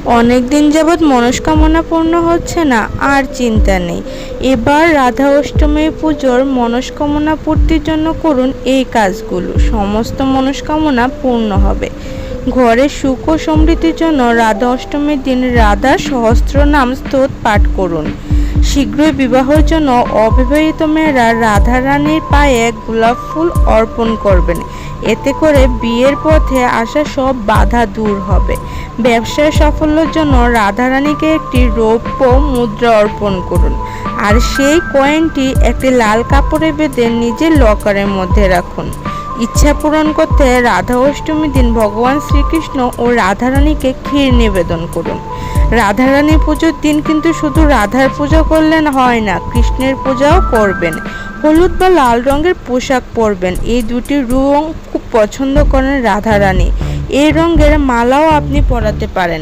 অনেক দিন যাবৎ মনস্কামনা পূর্ণ হচ্ছে না, আর চিন্তা নেই। এবার রাধা অষ্টমী পুজোর মনস্কামনা পূর্তির জন্য করুন এই কাজগুলো, সমস্ত মনস্কামনা পূর্ণ হবে। ঘরে সুখ ও সমৃদ্ধির জন্য রাধা অষ্টমীর দিন রাধা সহস্রনাম স্তোত্র পাঠ করুন। শীঘ্রই বিবাহের জন্য অবিবাহিত মেয়েরা রাধা রানীর পায়ে গোলাপ ফুল অর্পণ করবেন। এতে করে বিয়ের পথে আসা সব বাধা দূর হবে। ব্যবসায় সাফল্যের জন্য রাধারানীকে একটি রৌপ্য মুদ্রা অর্পণ করুন, আর সেই কয়েনটি একটি লাল কাপড়ে বেঁধে নিজের লকারের মধ্যে রাখুন। ইচ্ছা পূরণ করতে রাধা অষ্টমীর দিন ভগবান শ্রীকৃষ্ণ ও রাধারানীকে ক্ষীর নিবেদন করুন। রাধারানী পুজোর দিন কিন্তু শুধু রাধার পূজা করলে হয় না, কৃষ্ণের পূজাও করবেন। হলুদ বা লাল রঙের পোশাক পরবেন। এই দুটি রং খুব পছন্দ করেন রাধারানী। এই রঙের মালাও আপনি পরাতে পারেন।